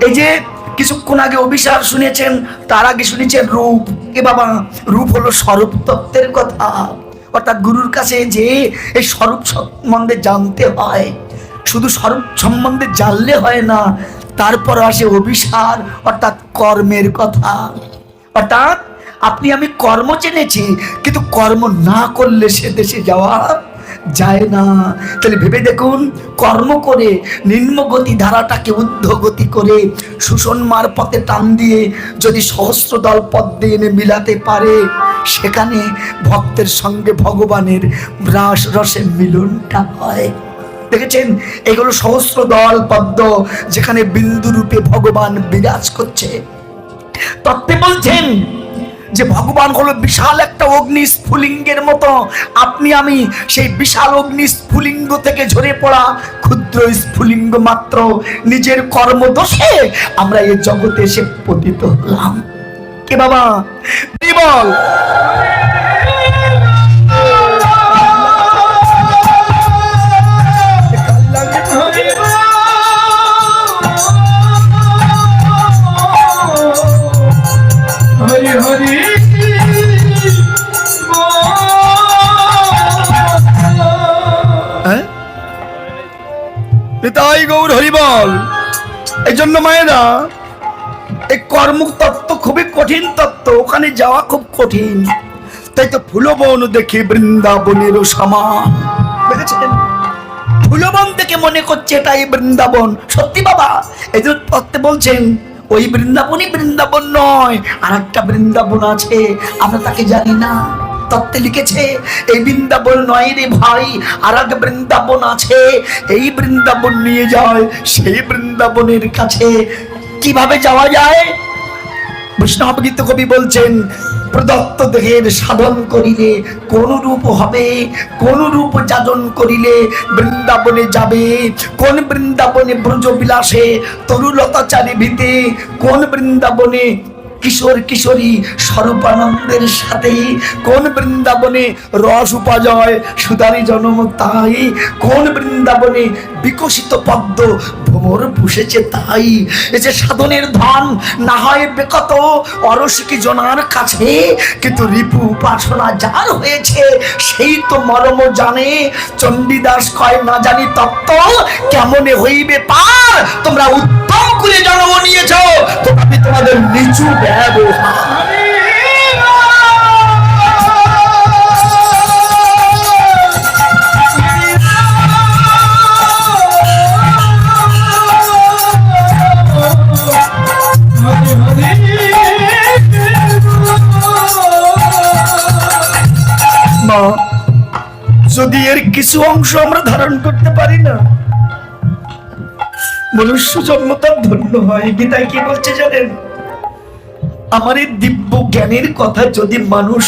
এই যে কিছুক্ষণ আগে অভিসার শুনেছেন, তার আগে শুনেছেন রূপ। এ বাবা, রূপ হলো স্বরূপ তত্ত্বের কথা। অর্থাৎ গুরুর কাছে যে এই স্বরূপ সম্বন্ধে জানতে হয়। শুধু স্বরূপ সম্বন্ধে জানলে হয় না, তারপর আসে অভিসার, অর্থাৎ কর্মের কথা। অর্থাৎ আপনি আমি কর্ম জেনেছি, কিন্তু কর্ম না করলে সে দেশে যাওয়া যায় না। তাহলে ভেবে দেখুন, কর্ম করে নিম্নগতি ধারাটাকে ঊর্ধ্বগতি করে সুষমার পথে টান দিয়ে যদি সহস্রদল পদ্মে এনে মিলাতে পারে, সেখানে ভক্তের সঙ্গে ভগবানের রাস রসের মিলনটা হয়। দেখেছেন, এগুলো সহস্রদল পদ্ম, যেখানে বিন্দু রূপে ভগবান বিরাজ করছে। তত্ত্বে বলছেন যে ভগবান হলো বিশাল একটা অগ্নি স্ফুলিঙ্গের মতো। আপনি আমি সেই বিশাল অগ্নি স্ফুলিঙ্গ থেকে ঝরে পড়া ক্ষুদ্র স্ফুলিঙ্গ মাত্র। নিজের কর্মদোষে আমরা এই জগতে এসে পতিত হলাম। কে বাবা বল? হরি হরি তাই গৌর হরি বল। এই জন্য মায়েরা, এই কর্ম তত্ত্ব খুবই কঠিন তত্ত্ব, ওখানে যাওয়া খুব কঠিন। তাই তো ফুলবন দেখি বৃন্দাবনের সমান। দেখেছেন, ফুলবন থেকে মনে করছে এটাই বৃন্দাবন। সত্যি বাবা, এই যে তত্ত্বে বলছেন ওই বৃন্দাবনই বৃন্দাবন নয়, আর একটা বৃন্দাবন আছে, আমরা তাকে জানি না। তত্ত্বে লিখেছে এই বৃন্দাবন নয় রে ভাই, আর এক বৃন্দাবন আছে। এই বৃন্দাবন নিয়ে যায় সেই বৃন্দাবনের কাছে। কিভাবে যাওয়া যায়? বৈষ্ণব গীত কবি বলছেন, প্রদত্ত দেহের সাধন করিলে কোন রূপ হবে, কোন রূপ যাজন করিলে বৃন্দাবনে যাবে। কোন বৃন্দাবনে ব্রজ বিলাসে তরুলতা চারিভিতে, কোন বৃন্দাবনে কিশোর কিশোরী স্বরূপানন্দের সাথে, কোন বৃন্দাবনে রস উপাজয় সুদারি জনম তাই, কোন বৃন্দাবনে বিকশিত পদ্ম ভ্রমর পুষেছে তাই। এই যে সাধনের ধন না হয় বেকত অরসিকি জনার কাছে, কিন্তু রিপু উপাসনা যার হয়েছে সেই তো মর্ম জানে। চণ্ডীদাস কয় না জানি তত্ত্ব কেমনে হইবে পার, তোমরা উত্তম করে জন্ম নিয়েছ, তথাপি তোমাদের নিচু ব্যবহার। মা, যদি এর কিছু অংশ আমরা ধারণ করতে পারি না, মনুষ্য জন্ম তার ধন্য হয়। গীতায় কি বলছে জানেন? আমার এই দিব্য জ্ঞানের কথা যদি মানুষ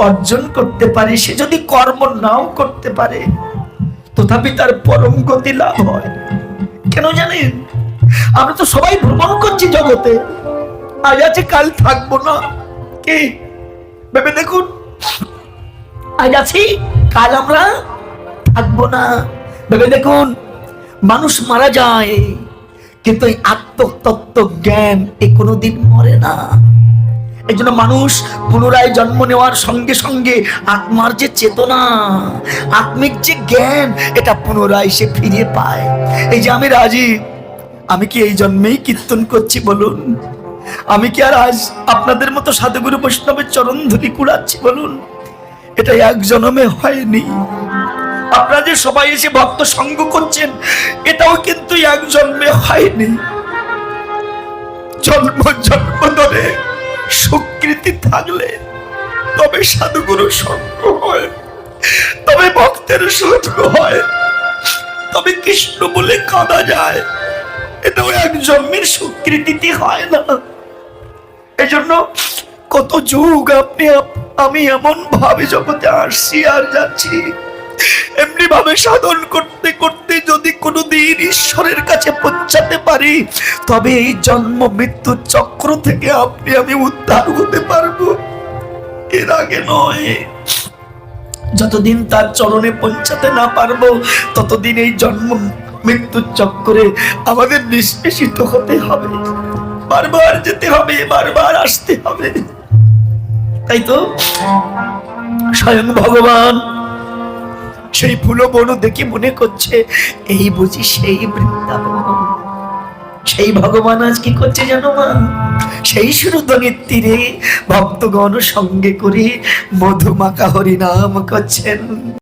অর্জন করতে পারে, সে যদি কর্ম নাও করতে পারে, তথাপি তার পরম গতি লাভ হয়। কেন জানেন? আমরা তো সবাই ভ্রমণ করছি জগতে, আজ আছে কাল থাকবো না। কি ভেবে দেখুন, আজ আছি কাল আমরা থাকবো না। ভেবে দেখুন, মানুষ মারা যায়, কিন্তু এই আত্মতত্ত্ব জ্ঞান এ কোনোদিন মরে না। এই জন্য মানুষ পুনরায় জন্ম নেওয়ার সঙ্গে সঙ্গে আত্মার যে চেতনা, আত্মিক যে জ্ঞান, এটা পুনরায় সে ফিরে পায়। এই যে আমি রাজি, আমি কি এই জন্মেই কীর্তন করছি বলুন? আমি কি আর আজ আপনাদের মতো সাধুগুরু বৈষ্ণবের চরণ ধরি কুড়াচ্ছি বলুন? এটা এক জন্মে হয়নি। আপনারা যে সবাই এসে ভক্ত সঙ্গ করছেন, এটাও কিন্তু এক জন্মে হয়নি। জন্ম জন্ম ধরে স্বীকৃতি থাকলে তবে সাধুগুরু সঙ্গ হয়, তবে ভক্তের সঙ্গ হয়, তবে কৃষ্ণ বলে কাঁদা যায়। এটাও এক জন্মের স্বীকৃতিতে হয় না। এজন্য কত যুগ আমি এমন ভাবে জগতে আসছি আর যাচ্ছি, এমনি ভাবে সাধন করতে করতে যদি কোনোদিন ঈশ্বরের কাছে পৌঁছাতে পারি, তবে এই জন্ম মৃত্যুর চক্র থেকে আমি উদ্ধার হতে পারবো। এর আগে নয়। যতদিন তার চরণে পৌঁছাতে না পারবো, ততদিন এই জন্ম মৃত্যুর চক্করে আমাদের নিষ্পেষিত হতে হবে, বারবার যেতে হবে, বারবার আসতে হবে। তাই তো স্বয়ং ভগবান সেই ফুল বন দেখে মনে করছে এই বুঝি সেই বৃন্দাবন। সেই ভগবান আজ কি করছে জানো মা? সেই সুরতনের তীরে ভক্তগণ সঙ্গে করে মধুমাখা হরি নাম করছেন।